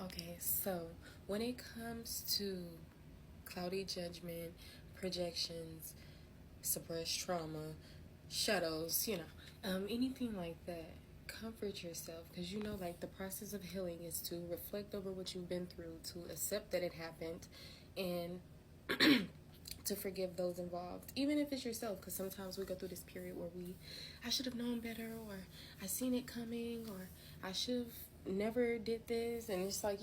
Okay, so when it comes to cloudy judgment, projections, suppressed trauma, shadows, anything like that, comfort yourself because like the process of healing is to reflect over what you've been through, to accept that it happened, and to forgive those involved, even if it's yourself, because sometimes we go through this period where I should have known better, or I seen it coming, or I should have never did this, and it's like,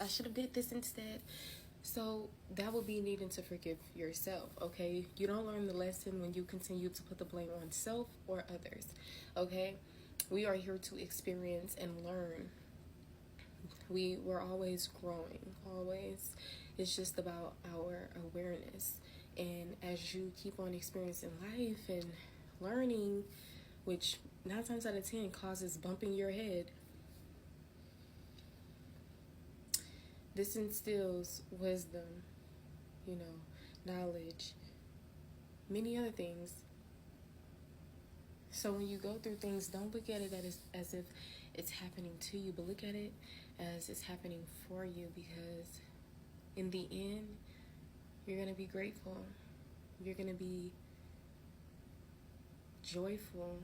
I should have did this instead. So that will be needing to forgive yourself, okay? You don't learn the lesson when you continue to put the blame on self or others, okay? We are here to experience and learn. We're always growing, always. It's just about our awareness. And as you keep on experiencing life and learning, which 9 times out of 10 causes bumping your head, this instills wisdom, knowledge, many other things. So when you go through things, don't look at it as if it's happening to you, but look at it as it's happening for you, because in the end, you're going to be grateful. You're going to be joyful.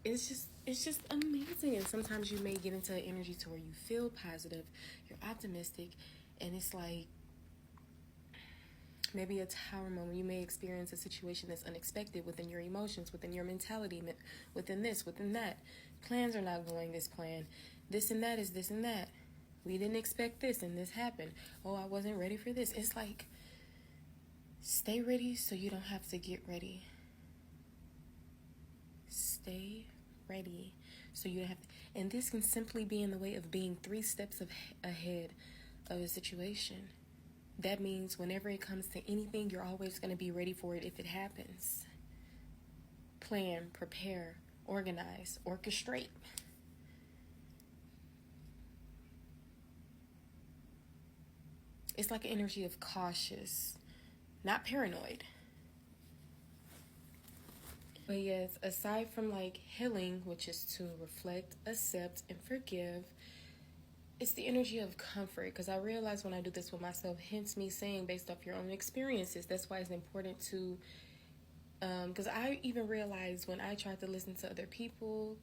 It's just amazing. And sometimes you may get into an energy to where you feel positive, you're optimistic, and it's like maybe a tower moment. You may experience a situation that's unexpected within your emotions, within your mentality, within this, within that. Plans are not going this plan. This and that is this and that. We didn't expect this and this happened. Oh, I wasn't ready for this. It's like, stay ready so you don't have to get ready. Stay ready so you don't have to. And this can simply be in the way of being 3 steps ahead of a situation. That means whenever it comes to anything, you're always going to be ready for it if it happens. Plan, prepare, organize, orchestrate. It's like an energy of cautious, not paranoid. But yes, aside from like healing, which is to reflect, accept, and forgive, it's the energy of comfort, because I realize when I do this with myself, hence me saying based off your own experiences, that's why it's important to, because I even realized when I tried to listen to other people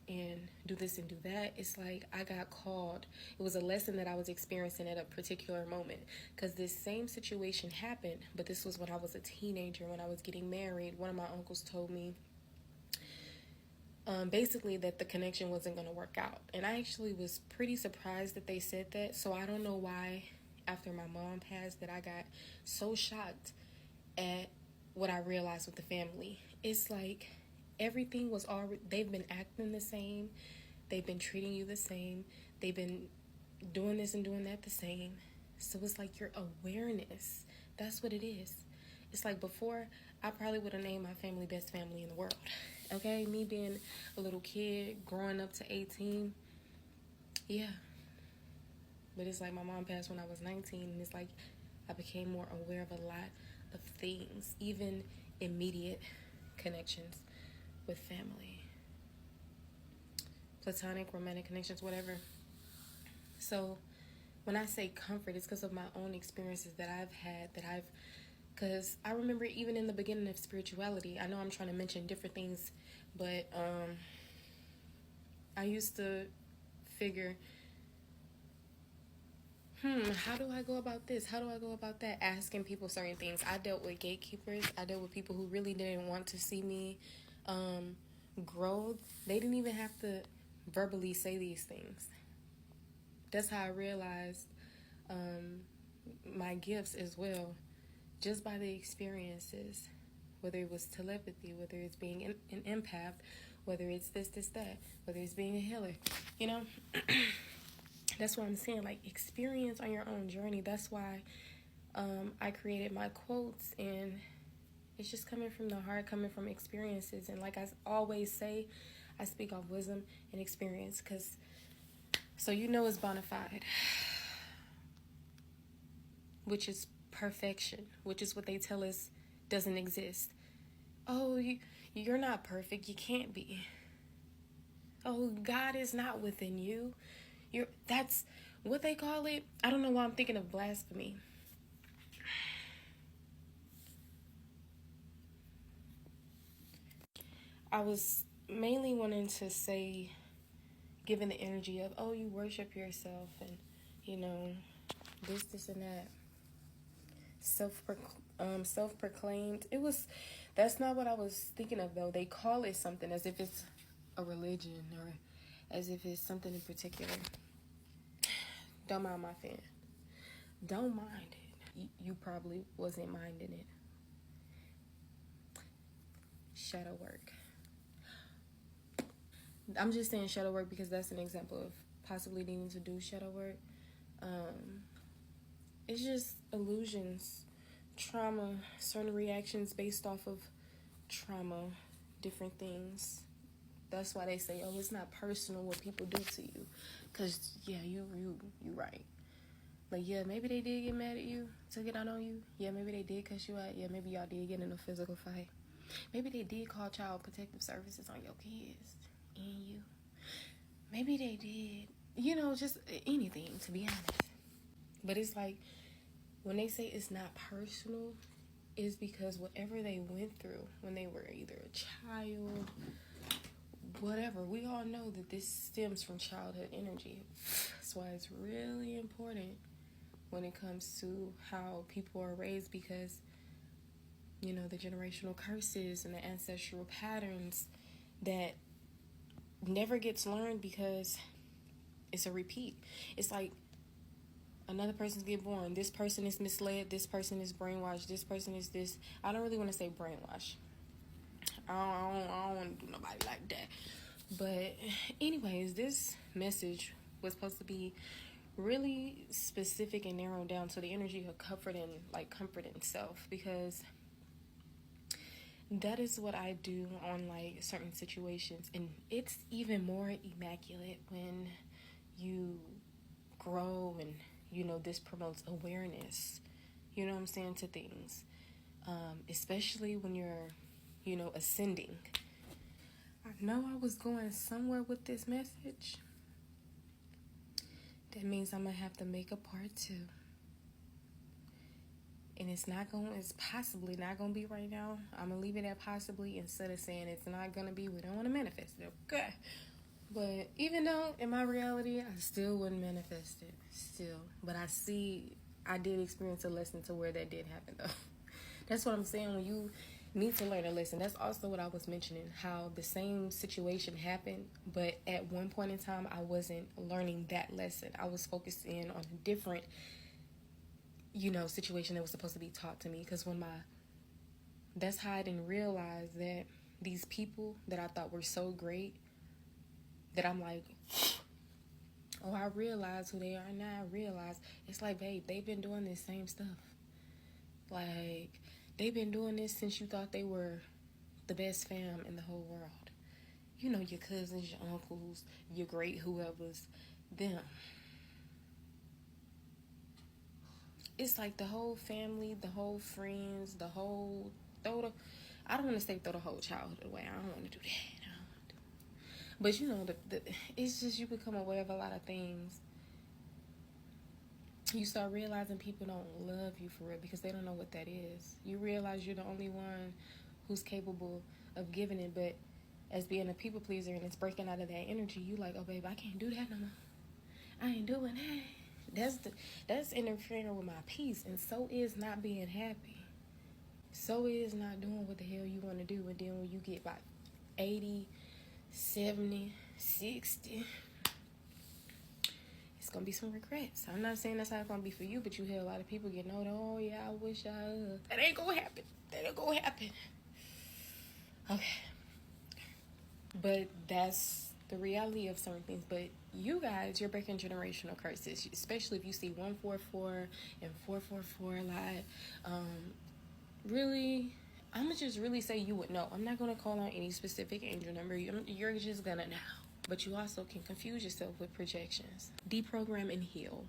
and do this and do that, it's like I got called. It was a lesson that I was experiencing at a particular moment, because this same situation happened, but this was when I was a teenager, when I was getting married. One of my uncles told me basically that the connection wasn't going to work out, and I actually was pretty surprised that they said that. So I don't know why after my mom passed that I got so shocked at what I realized with the family. It's like everything was already, they've been acting the same, they've been treating you the same, they've been doing this and doing that the same. So it's like your awareness, that's what it is. It's like before, I probably would have named my family best family in the world. Okay, me being a little kid, growing up to 18, yeah. But it's like my mom passed when I was 19, and it's like I became more aware of a lot of things, even immediate connections with family, platonic, romantic connections, whatever. So when I say comfort, it's because of my own experiences that I've had, because I remember even in the beginning of spirituality, I know I'm trying to mention different things, but I used to figure, how do I go about this? How do I go about that? Asking people certain things. I dealt with gatekeepers. I dealt with people who really didn't want to see me grow. They didn't even have to verbally say these things. That's how I realized my gifts as well, just by the experiences, whether it was telepathy, whether it's being an empath, whether it's this, that, whether it's being a healer, That's what I'm saying, like, experience on your own journey. That's why I created my quotes, and it's just coming from the heart, coming from experiences. And like I always say, I speak of wisdom and experience, because so it's bona fide, which is perfection, which is what they tell us doesn't exist. Oh, you're not perfect. You can't be. oh, God is not within you. That's what they call it. I don't know why I'm thinking of blasphemy. I was mainly wanting to say, given the energy of, oh, you worship yourself and, this and that. Self-proclaimed. That's not what I was thinking of, though. They call it something as if it's a religion or as if it's something in particular. Don't mind my fan. Don't mind it. You probably wasn't minding it. Shadow work. I'm just saying shadow work because that's an example of possibly needing to do shadow work. It's just illusions, trauma, certain reactions based off of trauma, different things. That's why they say, oh, it's not personal what people do to you. Because, yeah, you right. Like, yeah, maybe they did get mad at you, took it out on you. Yeah, maybe they did cuss you out. Yeah, maybe y'all did get in a physical fight. Maybe they did call child protective services on your kids and you. Maybe they did, just anything, to be honest. But it's like, when they say it's not personal, is because whatever they went through when they were either a child, whatever, we all know that this stems from childhood energy. That's why it's really important when it comes to how people are raised, because the generational curses and the ancestral patterns that never gets learned because it's a repeat. It's like another person's get born. This person is misled. This person is brainwashed. This person is this. I don't really want to say brainwash. I don't want to do nobody like that. But anyways, this message was supposed to be really specific and narrowed down to the energy of comforting self, because that is what I do on certain situations, and it's even more immaculate when you grow and this promotes awareness, what I'm saying, to things, especially when you're ascending. I know I was going somewhere with this message. That means I'm gonna have to make a part 2, and it's possibly not gonna be right now. I'm gonna leave it at possibly instead of saying it's not gonna be. We don't want to manifest it, okay? But even though in my reality I still wouldn't manifest it, but I did experience a lesson to where that did happen, though. That's what I'm saying. When you need to learn a lesson, that's also what I was mentioning, how the same situation happened, but at one point in time I wasn't learning that lesson. I was focused in on a different situation that was supposed to be taught to me, because that's how I didn't realize that these people that I thought were so great, that I'm like, oh, I realize who they are now. I realize it's like, babe, they've been doing this same stuff. Like, they've been doing this since you thought they were the best fam in the whole world. Your cousins, your uncles, your great whoever's, them. It's like the whole family, the whole friends, I don't want to say throw the whole childhood away. I don't want to do that. But it's just you become aware of a lot of things. You start realizing people don't love you for real because they don't know what that is. You realize you're the only one who's capable of giving it, but as being a people pleaser and it's breaking out of that energy, you like, oh babe, I can't do that no more. I ain't doing that. That's interfering with my peace, and so is not being happy. So is not doing what the hell you want to do, and then when you get about 80, 70, 60, it's gonna be some regrets. I'm not saying that's how it's gonna be for you, but you hear a lot of people getting older. Oh yeah, I wish that ain't gonna happen. Okay, but that's the reality of certain things. But you guys, you're breaking generational curses, especially if you see 144 and 444 live. Really, I'm gonna just really say you would know. I'm not gonna call on any specific angel number. You're just gonna know. But you also can confuse yourself with projections. Deprogram and heal.